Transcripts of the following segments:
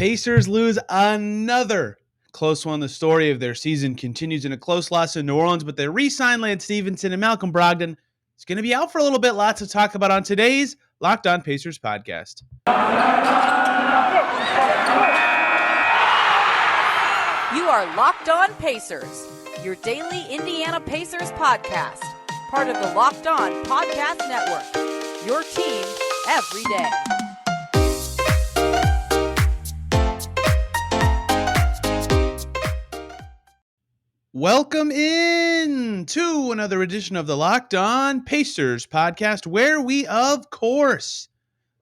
Pacers lose another close one. The story of their season continues in a close loss in New Orleans, but they re-signed Lance Stephenson and Malcolm Brogdon. It's going to be out for a little bit. Lots to talk about on today's Locked On Pacers podcast. You are Locked On Pacers, your daily Indiana Pacers podcast, part of the Locked On Podcast Network, your team every day. Welcome in to another edition of the Locked On Pacers podcast, where we, of course,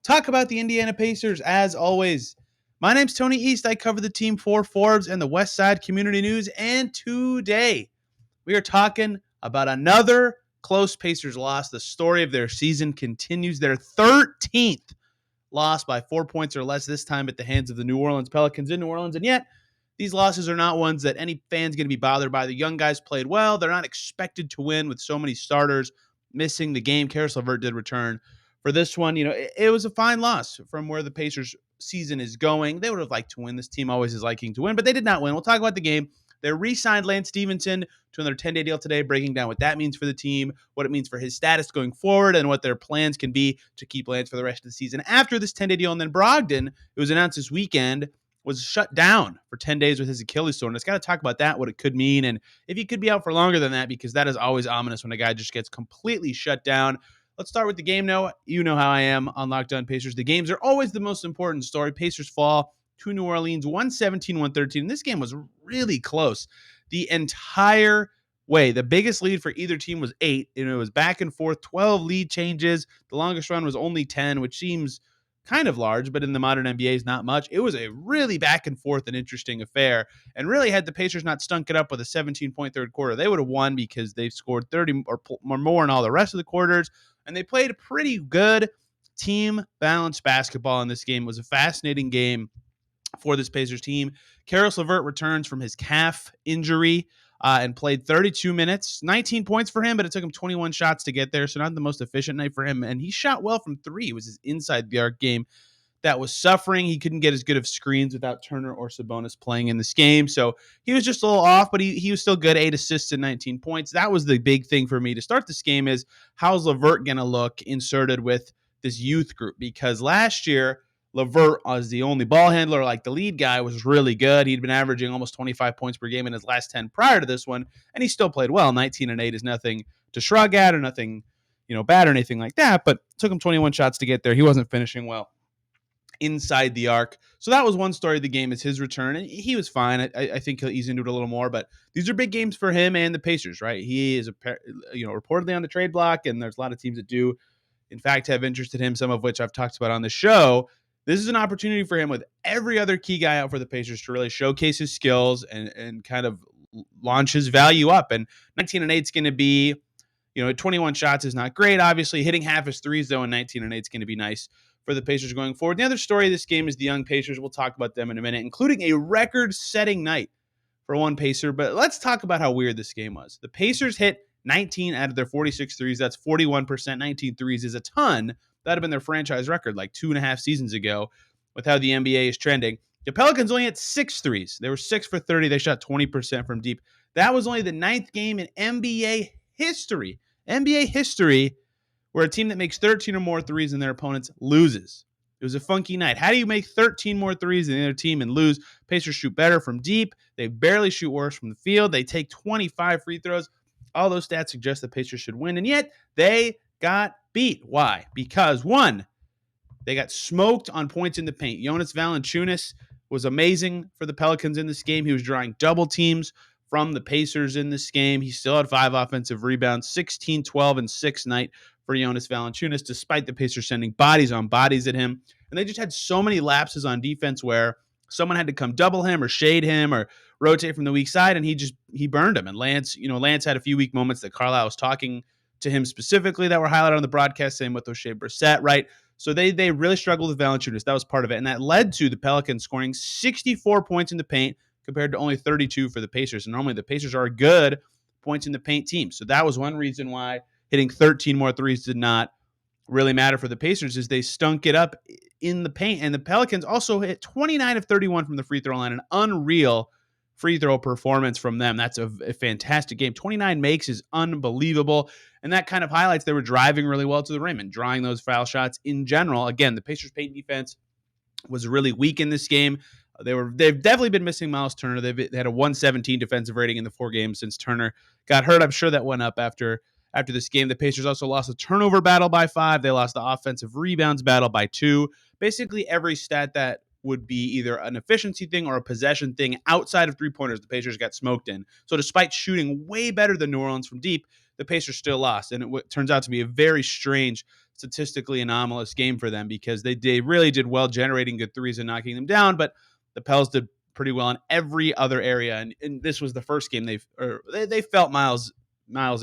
talk about the Indiana Pacers as always. My name's Tony East. I cover the team for Forbes and the West Side Community News, and today we are talking about another close Pacers loss. The story of their season continues. Their 13th loss by 4 points or less, this time at the hands of the New Orleans Pelicans in New Orleans, and yet these losses are not ones that any fan's going to be bothered by. The young guys played well. They're not expected to win with so many starters missing the game. Caris LeVert did return for this one. It was a fine loss from where the Pacers season is going. They would have liked to win. This team always is liking to win, but they did not win. We'll talk about the game. They re-signed Lance Stephenson to another 10-day deal today, breaking down what that means for the team, what it means for his status going forward, and what their plans can be to keep Lance for the rest of the season after this 10-day deal. And then Brogdon, it was announced this weekend, was shut down for 10 days with his Achilles torn. It's got to talk about that, what it could mean, and if he could be out for longer than that, because that is always ominous when a guy just gets completely shut down. Let's start with the game now. You know how I am on Locked On Pacers. The games are always the most important story. Pacers fall to New Orleans, 117-113. And this game was really close the entire way. The biggest lead for either team was 8, and it was back and forth, 12 lead changes. The longest run was only 10, which seems kind of large, but in the modern NBA is not much. It was a really back and forth and interesting affair. And really, had the Pacers not stunk it up with a 17-point third quarter, they would have won because they scored 30 or more in all the rest of the quarters. And they played pretty good team balanced basketball in this game. It was a fascinating game for this Pacers team. Caris LeVert returns from his calf injury and played 32 minutes, 19 points for him, but it took him 21 shots to get there, so not the most efficient night for him. And he shot well from 3. It was his inside the arc game that was suffering. He couldn't get as good of screens without Turner or Sabonis playing in this game, so he was just a little off, but he was still good, 8 assists and 19 points. That was the big thing for me to start this game is, how's LeVert going to look inserted with this youth group? Because last year, LeVert, as the only ball handler, like the lead guy, was really good. He'd been averaging almost 25 points per game in his last 10 prior to this one, and he still played well. 19-8 is nothing to shrug at or nothing, bad or anything like that, but it took him 21 shots to get there. He wasn't finishing well inside the arc. So that was one story of the game, is his return, and he was fine. I think he'll ease into it a little more, but these are big games for him and the Pacers, right? He is, reportedly on the trade block, and there's a lot of teams that do, in fact, have interest in him, some of which I've talked about on the show. This is an opportunity for him, with every other key guy out for the Pacers, to really showcase his skills and kind of launch his value up. And 19-8 is going to be, 21 shots is not great. Obviously, hitting half his threes, though, and 19-8 is going to be nice for the Pacers going forward. The other story of this game is the young Pacers. We'll talk about them in a minute, including a record-setting night for one Pacer. But let's talk about how weird this game was. The Pacers hit 19 out of their 46 threes. That's 41%. 19 threes is a ton. That would have been their franchise record like 2.5 seasons ago with how the NBA is trending. The Pelicans only had 6 threes. They were 6 for 30. They shot 20% from deep. That was only the 9th game in NBA history. NBA history where a team that makes 13 or more threes than their opponents loses. It was a funky night. How do you make 13 more threes than the other team and lose? Pacers shoot better from deep. They barely shoot worse from the field. They take 25 free throws. All those stats suggest the Pacers should win, and yet they got beat. Why? Because, one, they got smoked on points in the paint. Jonas Valanciunas was amazing for the Pelicans in this game. He was drawing double teams from the Pacers in this game. He still had 5 offensive rebounds, 16, 12, and 6 night for Jonas Valanciunas, despite the Pacers sending bodies on bodies at him. And they just had so many lapses on defense where someone had to come double him or shade him or rotate from the weak side, and he burned him. And Lance had a few weak moments that Carlisle was talking to him specifically that were highlighted on the broadcast, same with O'Shea Brissett, right? So they really struggled with Valanciunas. That was part of it. And that led to the Pelicans scoring 64 points in the paint compared to only 32 for the Pacers. And normally the Pacers are a good points in the paint team. So that was one reason why hitting 13 more threes did not really matter for the Pacers, is they stunk it up in the paint. And the Pelicans also hit 29 of 31 from the free throw line, an unreal free throw performance from them. That's a fantastic game. 29 makes is unbelievable. And that kind of highlights they were driving really well to the rim and drawing those foul shots in general. Again, the Pacers paint defense was really weak in this game. They've definitely been missing Miles Turner. They had a 117 defensive rating in the 4 games since Turner got hurt. I'm sure that went up after this game. The Pacers also lost the turnover battle by 5. They lost the offensive rebounds battle by 2. Basically every stat that would be either an efficiency thing or a possession thing outside of three-pointers, the Pacers got smoked in. So despite shooting way better than New Orleans from deep, the Pacers still lost. And it turns out to be a very strange, statistically anomalous game for them because they really did well generating good threes and knocking them down, but the Pels did pretty well in every other area. And this was the first game they felt Miles'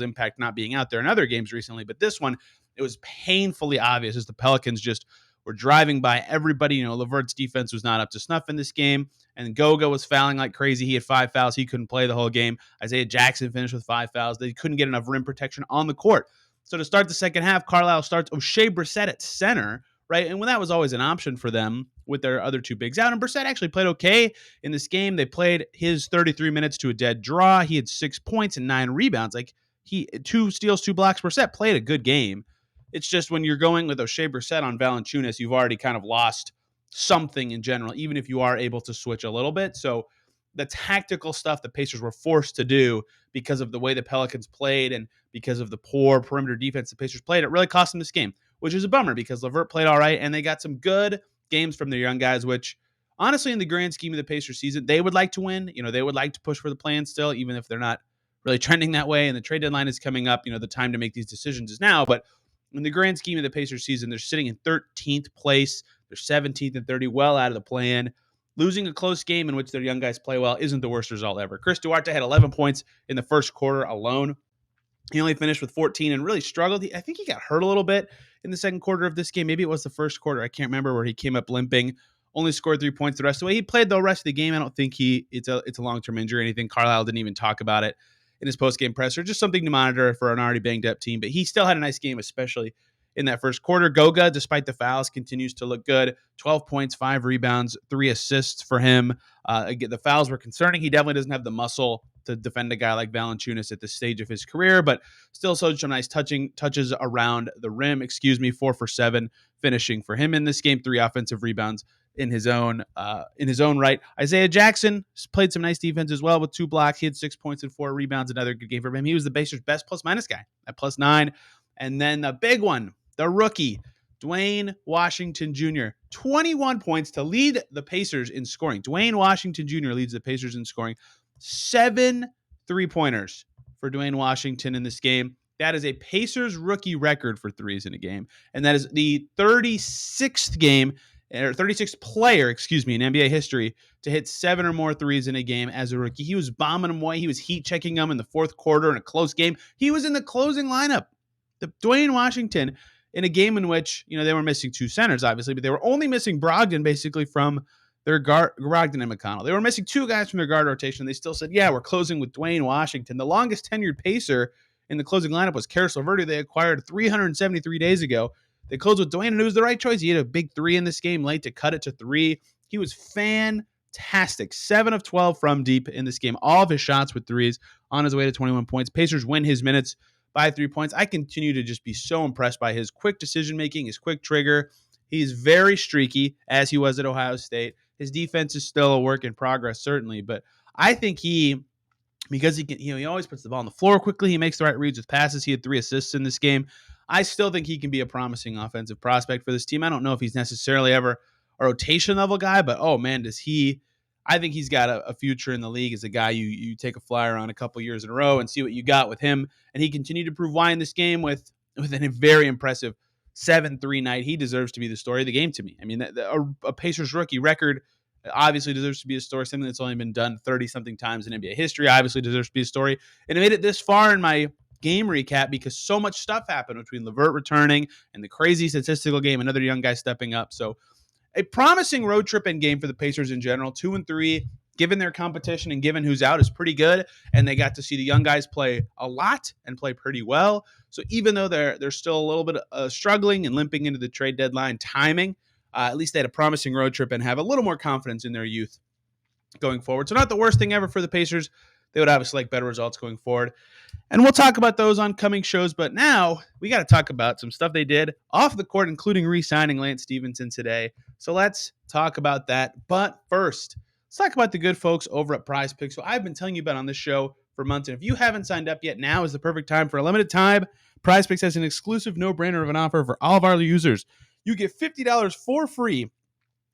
impact not being out there in other games recently, but this one, it was painfully obvious as the Pelicans just were driving by everybody. You know, LeVert's defense was not up to snuff in this game, and Goga was fouling like crazy. He had 5 fouls. He couldn't play the whole game. Isaiah Jackson finished with 5 fouls. They couldn't get enough rim protection on the court. So to start the second half, Carlisle starts O'Shea Brissett at center, right? And when that was always an option for them with their other 2 bigs out. And Brissett actually played okay in this game. They played his 33 minutes to a dead draw. He had 6 points and 9 rebounds. Like 2 steals, 2 blocks. Brissett played a good game. It's just when you're going with O'Shea Brissett on Valanciunas, you've already kind of lost something in general, even if you are able to switch a little bit. So the tactical stuff the Pacers were forced to do because of the way the Pelicans played and because of the poor perimeter defense the Pacers played, it really cost them this game, which is a bummer because LeVert played all right and they got some good games from their young guys, which honestly, in the grand scheme of the Pacers season, they would like to win. You know, they would like to push for the play-in still, even if they're not really trending that way. And the trade deadline is coming up. You know, the time to make these decisions is now. But in the grand scheme of the Pacers season, they're sitting in 13th place. They're 17th and 30, well out of the play-in. Losing a close game in which their young guys play well isn't the worst result ever. Chris Duarte had 11 points in the first quarter alone. He only finished with 14 and really struggled. I think he got hurt a little bit in the second quarter of this game. Maybe it was the first quarter. I can't remember, where he came up limping. Only scored 3 points the rest of the way. He played the rest of the game. I don't think it's a long-term injury or anything. Carlisle didn't even talk about it in his post-game presser. Just something to monitor for an already banged-up team. But he still had a nice game, especially in that first quarter. Goga, despite the fouls, continues to look good. 12 points, 5 rebounds, 3 assists for him. Again, the fouls were concerning. He definitely doesn't have the muscle to defend a guy like Valanciunas at this stage of his career, but still showed some nice touches around the rim. 4 for 7 finishing for him in this game. 3 offensive rebounds in his own right. Isaiah Jackson played some nice defense as well with 2 blocks. He had 6 points and 4 rebounds. Another good game for him. He was the Pacers' best plus-minus guy at +9. And then the big one, the rookie, Duane Washington Jr., 21 points to lead the Pacers in scoring. Duane Washington Jr. leads the Pacers in scoring. 7 3-pointers for Duane Washington in this game. That is a Pacers rookie record for threes in a game. And that is the 36th player, in NBA history to hit 7 or more threes in a game as a rookie. He was bombing them away. He was heat checking them in the fourth quarter in a close game. He was in the closing lineup. Duane Washington, in a game in which, they were missing 2 centers, obviously, but they were only missing Brogdon basically from their guard, Brogdon and McConnell. They were missing 2 guys from their guard rotation. They still said, yeah, we're closing with Duane Washington. The longest tenured Pacer in the closing lineup was Caris LeVert, they acquired 373 days ago. They closed with Duane, and it was the right choice. He had a big 3 in this game late to cut it to 3. He was fantastic. 7 of 12 from deep in this game. All of his shots with threes on his way to 21 points. Pacers win his minutes by 3 points. I continue to just be so impressed by his quick decision-making, his quick trigger. He's very streaky, as he was at Ohio State. His defense is still a work in progress, certainly, but I think because he can, he always puts the ball on the floor quickly. He makes the right reads with passes. He had 3 assists in this game. I still think he can be a promising offensive prospect for this team. I don't know if he's necessarily ever a rotation level guy, but oh man, I think he's got a future in the league as a guy you take a flyer on a couple years in a row and see what you got with him. And he continued to prove why in this game with a very impressive 7-3 night. He deserves to be the story of the game to me. I mean, a Pacers rookie record obviously deserves to be a story. Something that's only been done 30-something times in NBA history obviously deserves to be a story. And it made it this far in my game recap because so much stuff happened between LeVert returning and the crazy statistical game, another young guy stepping up. So a promising road trip and game for the Pacers in general. 2-3, given their competition and given who's out, is pretty good. And they got to see the young guys play a lot and play pretty well. So even though they're still a little bit struggling and limping into the trade deadline timing, at least they had a promising road trip and have a little more confidence in their youth going forward. So not the worst thing ever for the Pacers. They would obviously like better results going forward. And we'll talk about those on coming shows. But now we got to talk about some stuff they did off the court, including re-signing Lance Stephenson today. So let's talk about that. But first, let's talk about the good folks over at PrizePicks. So I've been telling you about on this show for months. And if you haven't signed up yet, now is the perfect time. For a limited time, PrizePicks has an exclusive no-brainer of an offer for all of our users. You get $50 for free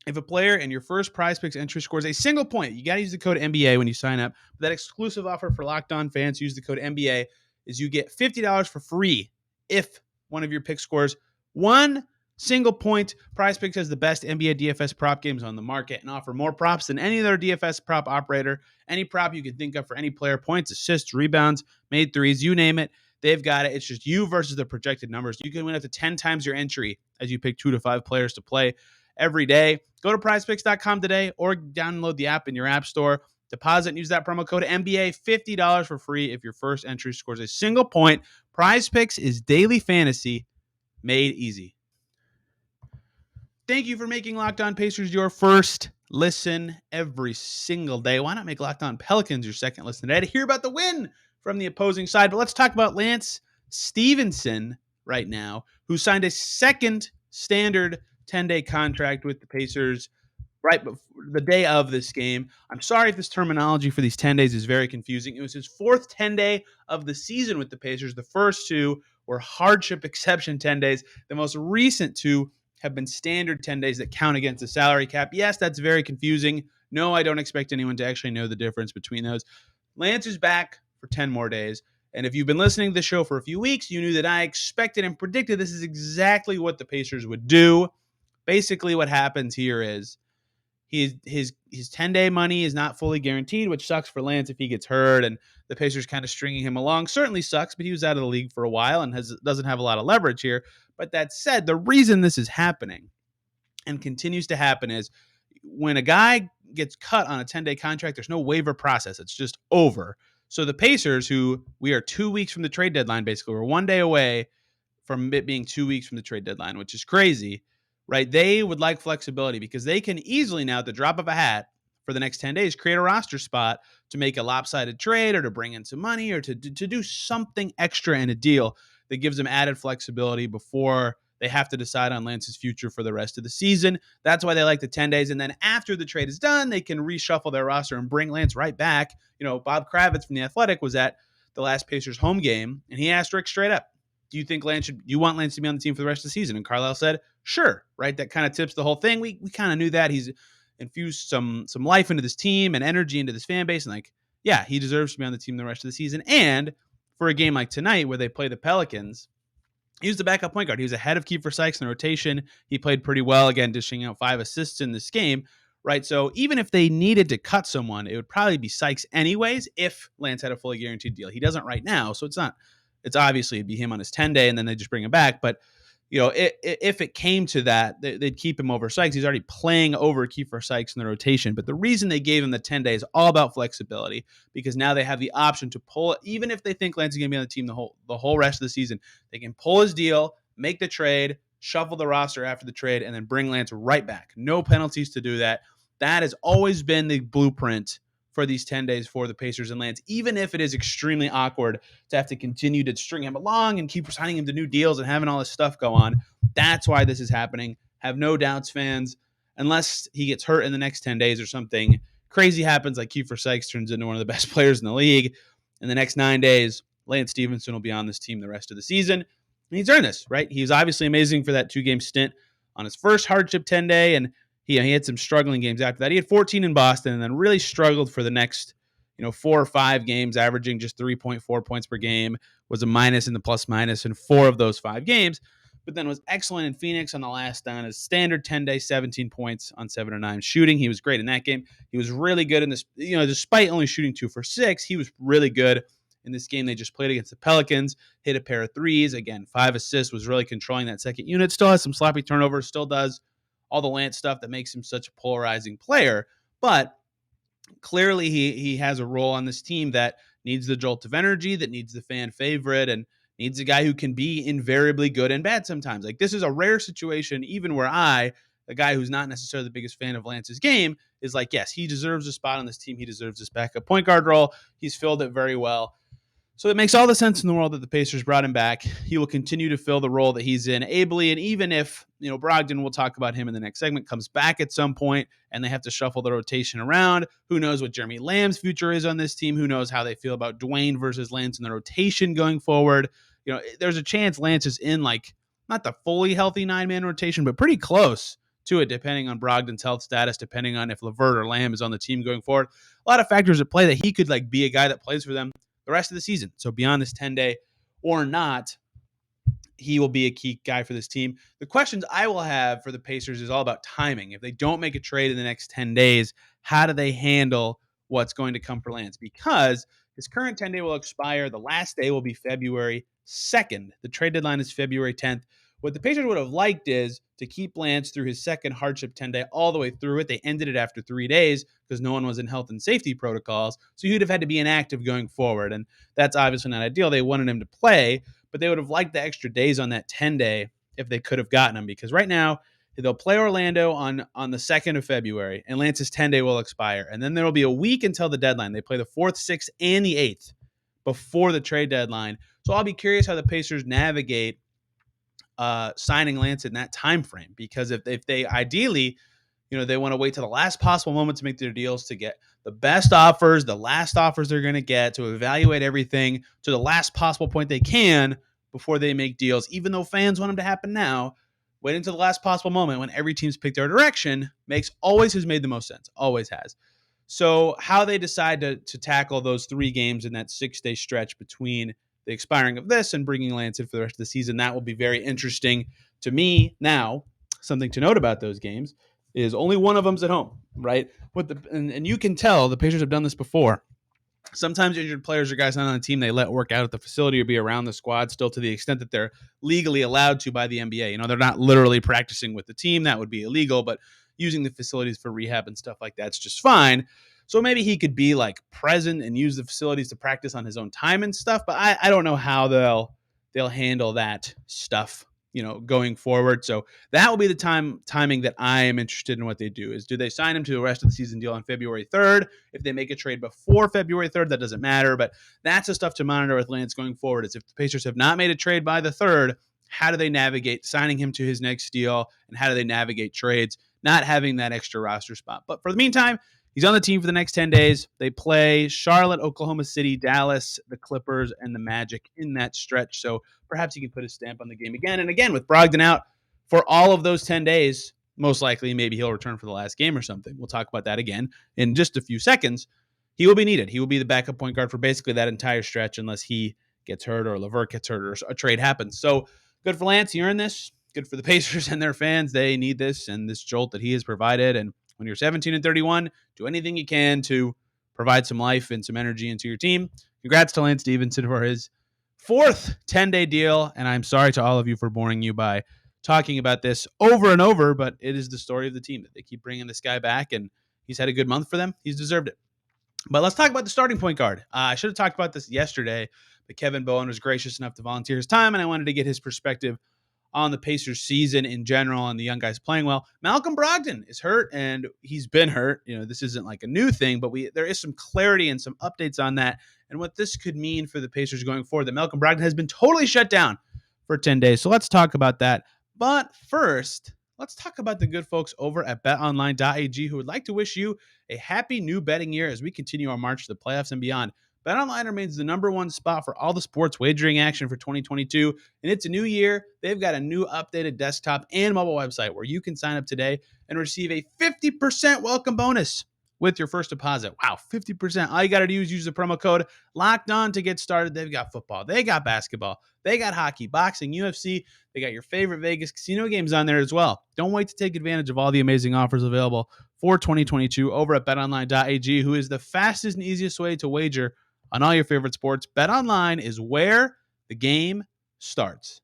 if a player in your first PrizePicks entry scores a single point. You got to use the code NBA when you sign up. That exclusive offer for Locked On fans, use the code NBA, is you get $50 for free if one of your picks scores one single point. PrizePicks has the best NBA DFS prop games on the market and offer more props than any other DFS prop operator. Any prop you can think of for any player, points, assists, rebounds, made threes, you name it, they've got it. It's just you versus the projected numbers. You can win up to 10 times your entry as you pick 2 to 5 players to play every day. Go to prizepicks.com today or download the app in your app store. Deposit and use that promo code NBA, $50 for free if your first entry scores a single point. PrizePicks is daily fantasy made easy. Thank you for making Locked On Pacers your first listen every single day. Why not make Locked On Pelicans your second listen today to hear about the win from the opposing side? But let's talk about Lance Stephenson right now, who signed a second standard 10-day contract with the Pacers right before the day of this game. I'm sorry if this terminology for these 10 days is very confusing. It was his fourth 10-day of the season with the Pacers. The first 2 were hardship exception 10 days. The most recent 2 have been standard 10 days that count against the salary cap. Yes, that's very confusing. No, I don't expect anyone to actually know the difference between those. Lance is back for 10 more days. And if you've been listening to the show for a few weeks, you knew that I expected and predicted this is exactly what the Pacers would do. Basically, what happens here is his 10-day money is not fully guaranteed, which sucks for Lance if he gets hurt, and the Pacers kind of stringing him along. Certainly sucks, but he was out of the league for a while and doesn't have a lot of leverage here. But that said, the reason this is happening and continues to happen is when a guy gets cut on a 10-day contract, there's no waiver process. It's just over. So the Pacers, who we are 2 weeks from the trade deadline, basically, we're 1 day away from it being 2 weeks from the trade deadline, which is crazy, right? They would like flexibility because they can easily now, at the drop of a hat, for the next 10 days, create a roster spot to make a lopsided trade or to bring in some money or to do something extra in a deal that gives them added flexibility before they have to decide on Lance's future for the rest of the season. That's why they like the 10 days. And then after the trade is done, they can reshuffle their roster and bring Lance right back. You know, Bob Kravitz from The Athletic was at the last Pacers home game, and he asked Rick straight up, do you think you want Lance to be on the team for the rest of the season? And Carlisle said, sure, right? That kind of tips the whole thing. We kind of knew that. He's infused some life into this team and energy into this fan base. And like, yeah, he deserves to be on the team the rest of the season. And for a game like tonight where they play the Pelicans, he was the backup point guard. He was ahead of Kiefer Sykes in the rotation. He played pretty well, again, dishing out 5 assists in this game, right? So even if they needed to cut someone, it would probably be Sykes anyways if Lance had a fully guaranteed deal. He doesn't right now, so it's obviously it'd be him on his 10-day and then they just bring him back. But, you know, if it came to that, they'd keep him over Sykes. He's already playing over Kiefer Sykes in the rotation. But the reason they gave him the 10 days is all about flexibility because now they have the option to pull, even if they think Lance is going to be on the team the whole rest of the season, they can pull his deal, make the trade, shuffle the roster after the trade, and then bring Lance right back. No penalties to do that. That has always been the blueprint for these 10 days for the Pacers and Lance, even if it is extremely awkward to have to continue to string him along and keep signing him to new deals and having all this stuff go on. That's why this is happening. Have no doubts, fans, unless he gets hurt in the next 10 days or something crazy happens, like Kiefer Sykes turns into one of the best players in the league. In the next 9 days, Lance Stephenson will be on this team the rest of the season. And he's earned this, right? He was obviously amazing for that 2-game stint on his first hardship 10-day, and he had some struggling games after that. He had 14 in Boston and then really struggled for the next, 4 or 5 games, averaging just 3.4 points per game, was a minus in the plus minus in 4 of those 5 games, but then was excellent in Phoenix on the last on his standard 10-day, 17 points on 7 or 9 shooting. He was great in that game. He was really good in this, despite only shooting 2 for 6, he was really good in this game they just played against the Pelicans, hit a pair of threes, again, 5 assists, was really controlling that second unit, still has some sloppy turnovers, still does all the Lance stuff that makes him such a polarizing player. But clearly he has a role on this team that needs the jolt of energy, that needs the fan favorite, and needs a guy who can be invariably good and bad sometimes. Like, this is a rare situation, even where I a guy who's not necessarily the biggest fan of Lance's game, is like, yes, he deserves a spot on this team. He deserves this backup point guard role. He's filled it very well. So it makes all the sense in the world that the Pacers brought him back. He will continue to fill the role that he's in ably. And even if, Brogdon, we'll talk about him in the next segment, comes back at some point and they have to shuffle the rotation around, who knows what Jeremy Lamb's future is on this team? Who knows how they feel about Duane versus Lance in the rotation going forward? There's a chance Lance is in not the fully healthy 9-man rotation, but pretty close to it, depending on Brogdon's health status, depending on if LeVert or Lamb is on the team going forward. A lot of factors at play that he could be a guy that plays for them the rest of the season. So beyond this 10-day or not, he will be a key guy for this team. The questions I will have for the Pacers is all about timing. If they don't make a trade in the next 10 days, how do they handle what's going to come for Lance? Because his current 10-day will expire. The last day will be February 2nd. The trade deadline is February 10th. What the Pacers would have liked is to keep Lance through his second hardship 10-day all the way through it. They ended it after 3 days because no one was in health and safety protocols. So he'd have had to be inactive going forward. And that's obviously not ideal. They wanted him to play, but they would have liked the extra days on that 10-day if they could have gotten him. Because right now, they'll play Orlando on the 2nd of February, and Lance's 10-day will expire. And then there will be a week until the deadline. They play the 4th, 6th, and the 8th before the trade deadline. So I'll be curious how the Pacers navigate signing Lance in that time frame, because if they ideally, they want to wait to the last possible moment to make their deals, to get the best offers, the last offers they're going to get, to evaluate everything to the last possible point they can before they make deals. Even though fans want them to happen now, wait until the last possible moment when every team's picked their direction always has made the most sense. Always has. So how they decide to tackle those 3 games in that 6-day stretch between the expiring of this and bringing Lance in for the rest of the season, that will be very interesting to me. Now, something to note about those games is only one of them's at home, right? And you can tell the Pacers have done this before. Sometimes injured players or guys not on the team, they let work out at the facility or be around the squad still to the extent that they're legally allowed to by the NBA. They're not literally practicing with the team. That would be illegal, but using the facilities for rehab and stuff like that's just fine. So maybe he could be present and use the facilities to practice on his own time and stuff. But I don't know how they'll handle that stuff, going forward. So that will be the timing that I am interested in what they do. Is do they sign him to the rest of the season deal on February 3rd? If they make a trade before February 3rd, that doesn't matter. But that's the stuff to monitor with Lance going forward, is if the Pacers have not made a trade by the 3rd, how do they navigate signing him to his next deal? And how do they navigate trades, not having that extra roster spot? But for the meantime, he's on the team for the next 10 days. They play Charlotte, Oklahoma City, Dallas, the Clippers, and the Magic in that stretch. So perhaps he can put his stamp on the game again. And again, with Brogdon out for all of those 10 days, most likely maybe he'll return for the last game or something. We'll talk about that again in just a few seconds. He will be needed. He will be the backup point guard for basically that entire stretch unless he gets hurt or LeVert gets hurt or a trade happens. So good for Lance. He earned this. Good for the Pacers and their fans. They need this and this jolt that he has provided. And when you're 17-31, do anything you can to provide some life and some energy into your team. Congrats to Lance Stephenson for his 4th 10-day deal. And I'm sorry to all of you for boring you by talking about this over and over, but it is the story of the team that they keep bringing this guy back, and he's had a good month for them. He's deserved it. But let's talk about the starting point guard. I should have talked about this yesterday, but Kevin Bowen was gracious enough to volunteer his time, and I wanted to get his perspective on the Pacers season in general and the young guys playing well. Malcolm Brogdon is hurt, and he's been hurt. This isn't a new thing, but there is some clarity and some updates on that and what this could mean for the Pacers going forward, that Malcolm Brogdon has been totally shut down for 10 days. So let's talk about that. But first, let's talk about the good folks over at BetOnline.ag, who would like to wish you a happy new betting year as we continue our march to the playoffs and beyond. BetOnline remains the number one spot for all the sports wagering action for 2022, and it's a new year. They've got a new updated desktop and mobile website where you can sign up today and receive a 50% welcome bonus with your first deposit. Wow, 50%. All you got to do is use the promo code LOCKEDON to get started. They've got football. They got basketball. They got hockey, boxing, UFC. They got your favorite Vegas casino games on there as well. Don't wait to take advantage of all the amazing offers available for 2022 over at betonline.ag, who is the fastest and easiest way to wager on all your favorite sports. BetOnline is where the game starts.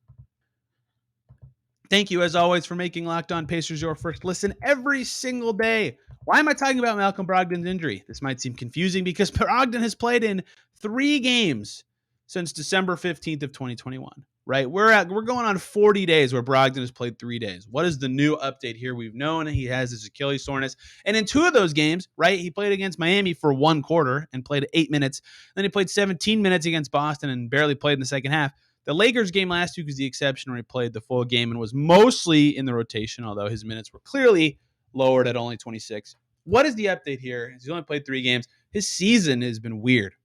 Thank you, as always, for making Locked On Pacers your first listen every single day. Why am I talking about Malcolm Brogdon's injury? This might seem confusing because Brogdon has played in 3 games since December 15th of 2021. right? We're going on 40 days where Brogdon has played 3 days. What is the new update here? We've known he has his Achilles soreness. And in 2 of those games, right, he played against Miami for 1 quarter and played 8 minutes. Then he played 17 minutes against Boston and barely played in the second half. The Lakers game last week was the exception where he played the full game and was mostly in the rotation, although his minutes were clearly lowered at only 26. What is the update here? He's only played 3 games. His season has been weird.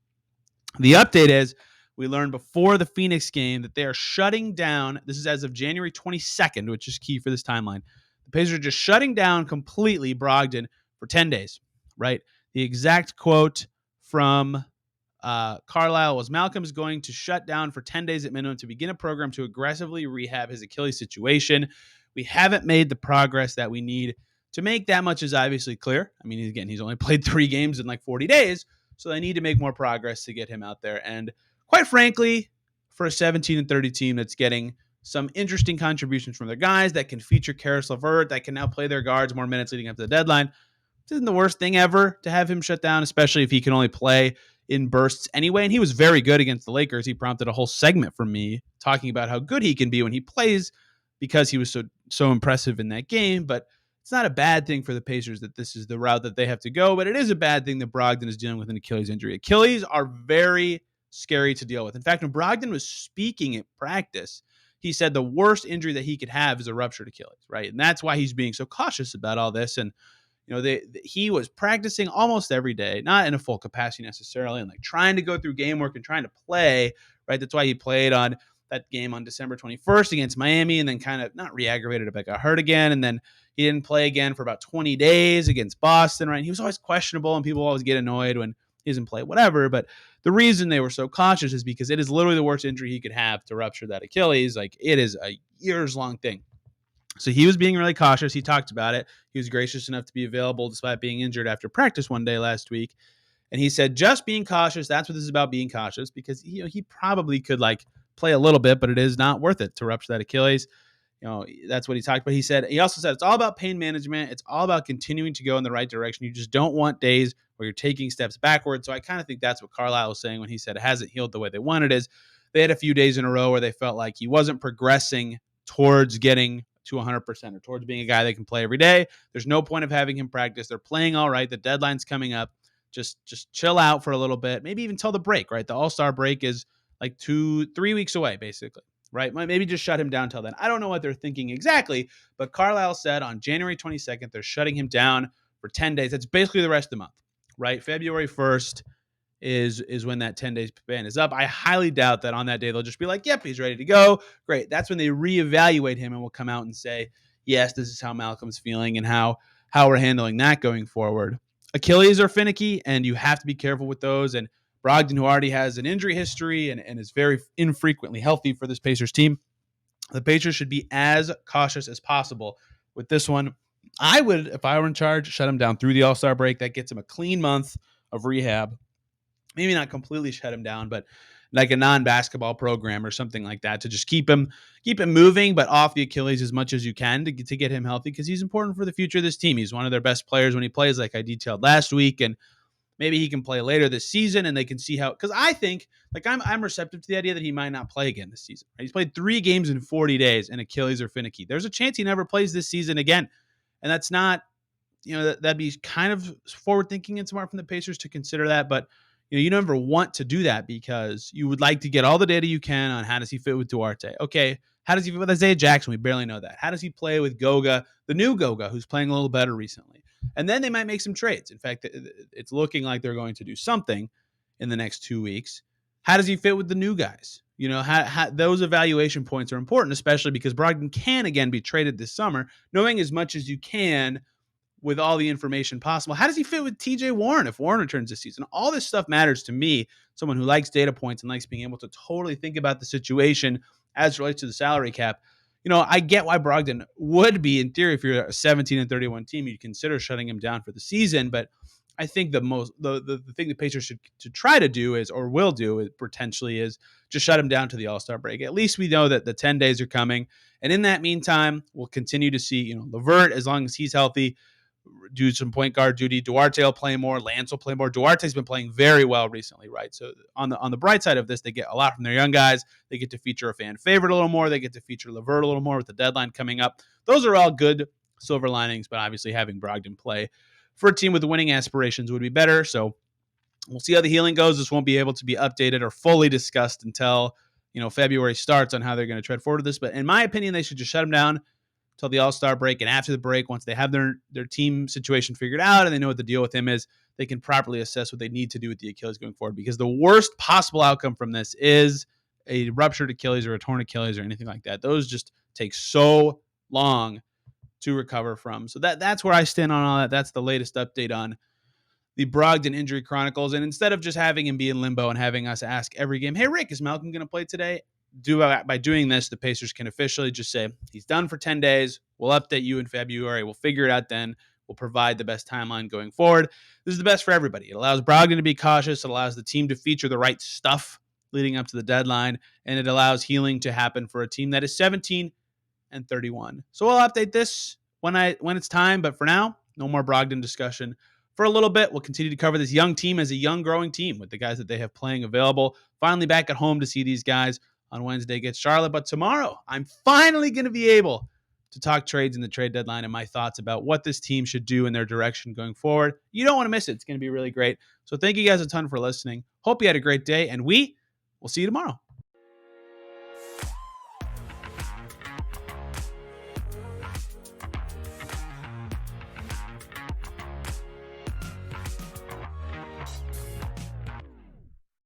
The update is we learned before the Phoenix game that they are shutting down. This is as of January 22nd, which is key for this timeline. The Pacers are just shutting down completely Brogdon for 10 days, right? The exact quote from Carlisle was Malcolm is going to shut down for 10 days at minimum to begin a program to aggressively rehab his Achilles situation. We haven't made the progress that we need to make. That much is obviously clear. I mean, again, he's only played 3 games in like 40 days. So they need to make more progress to get him out there. And quite frankly, for a 17-30 team that's getting some interesting contributions from their guys that can feature Karis LeVert, that can now play their guards more minutes leading up to the deadline, this isn't the worst thing ever to have him shut down, especially if he can only play in bursts anyway. And he was very good against the Lakers. He prompted a whole segment from me talking about how good he can be when he plays because he was so impressive in that game. But it's not a bad thing for the Pacers that this is the route that they have to go, but it is a bad thing that Brogdon is dealing with an Achilles injury. Achilles are very scary to deal with. In fact, when Brogdon was speaking at practice, he said the worst injury that he could have is a ruptured Achilles, right? And that's why he's being so cautious about all this. And he was practicing almost every day, not in a full capacity necessarily, and like trying to go through game work and trying to play, right? That's why he played on that game on December 21st against Miami and then kind of not re-aggravated, but got hurt again. And then he didn't play again for about 20 days against Boston, right? He was always questionable and people always get annoyed when he doesn't play, whatever. But the reason they were so cautious is because it is literally the worst injury he could have to rupture that Achilles. Like it is a years-long thing. So he was being really cautious. He talked about it. He was gracious enough to be available despite being injured after practice one day last week. And he said, just being cautious. That's what this is about, being cautious, because he probably could like play a little bit, but it is not worth it to rupture that Achilles. That's what he talked about. He also said it's all about pain management. It's all about continuing to go in the right direction. You just don't want days where you're taking steps backwards. So I kind of think that's what Carlisle was saying when he said it hasn't healed the way they wanted. Is they had a few days in a row where they felt like he wasn't progressing towards getting to 100% or towards being a guy that can play every day. There's no point of having him practice. They're playing all right. The deadline's coming up. Just chill out for a little bit, maybe even till the break, right? The All-Star break is like 2-3 weeks away, basically, right? Maybe just shut him down till then. I don't know what they're thinking exactly, but Carlisle said on January 22nd, they're shutting him down for 10 days. That's basically the rest of the month, right? February 1st is when that 10 days ban is up. I highly doubt that on that day they'll just be like, yep, he's ready to go. Great. That's when they reevaluate him and will come out and say, yes, this is how Malcolm's feeling and how we're handling that going forward. Achilles are finicky, and you have to be careful with those. And Brogdon, who already has an injury history and is very infrequently healthy for this Pacers team, the Pacers should be as cautious as possible with this one. I would, if I were in charge, shut him down through the All-Star break. That gets him a clean month of rehab. Maybe not completely shut him down, but like a non-basketball program or something like that to just keep him moving, but off the Achilles as much as you can to get him healthy, because he's important for the future of this team. He's one of their best players when he plays, like I detailed last week, and maybe he can play later this season and they can see how, because I think like I'm receptive to the idea that he might not play again this season. He's played 3 games in 40 days and Achilles are finicky. There's a chance he never plays this season again. And that's not, that'd be kind of forward thinking and smart from the Pacers to consider that. But you never want to do that because you would like to get all the data you can on how does he fit with Duarte. Okay, how does he fit with Isaiah Jackson? We barely know that. How does he play with Goga, the new Goga, who's playing a little better recently? And then they might make some trades. In fact, it's looking like they're going to do something in the next 2 weeks. How does he fit with the new guys? How those evaluation points are important, especially because Brogdon can again be traded this summer, knowing as much as you can with all the information possible. How does he fit with TJ Warren if Warren returns this season? All this stuff matters to me, someone who likes data points and likes being able to totally think about the situation as it relates to the salary cap. I get why Brogdon would be, in theory, if you're a 17-31 team, you'd consider shutting him down for the season. But I think the thing the Pacers should try to do is, or will do potentially, is just shut him down to the All-Star break. At least we know that the 10 days are coming. And in that meantime, we'll continue to see, LeVert, as long as he's healthy, do some point guard duty. Duarte will play more. Lance will play more. Duarte's been playing very well recently, right? So on the bright side of this, they get a lot from their young guys. They get to feature a fan favorite a little more. They get to feature LeVert a little more with the deadline coming up. Those are all good silver linings, but obviously having Brogdon play for a team with winning aspirations would be better. So we'll see how the healing goes. This won't be able to be updated or fully discussed until February starts on how they're going to tread forward with this. But in my opinion, they should just shut him down until the All-Star break. And after the break, once they have their team situation figured out and they know what the deal with him is, they can properly assess what they need to do with the Achilles going forward. Because the worst possible outcome from this is a ruptured Achilles or a torn Achilles or anything like that. Those just take so long to recover from. So that's where I stand on all that. That's the latest update on the Brogdon Injury Chronicles. And instead of just having him be in limbo and having us ask every game, hey, Rick, is Malcolm going to play today? By doing this, the Pacers can officially just say, he's done for 10 days. We'll update you in February. We'll figure it out then. We'll provide the best timeline going forward. This is the best for everybody. It allows Brogdon to be cautious. It allows the team to feature the right stuff leading up to the deadline. And it allows healing to happen for a team that is 17-31. So we'll update this when it's time. But for now, no more Brogdon discussion for a little bit. We'll continue to cover this young team as a young growing team with the guys that they have playing available. Finally back at home to see these guys on Wednesday against Charlotte. But tomorrow, I'm finally going to be able to talk trades in the trade deadline and my thoughts about what this team should do in their direction going forward. You don't want to miss it. It's going to be really great. So thank you guys a ton for listening. Hope you had a great day, and we will see you tomorrow.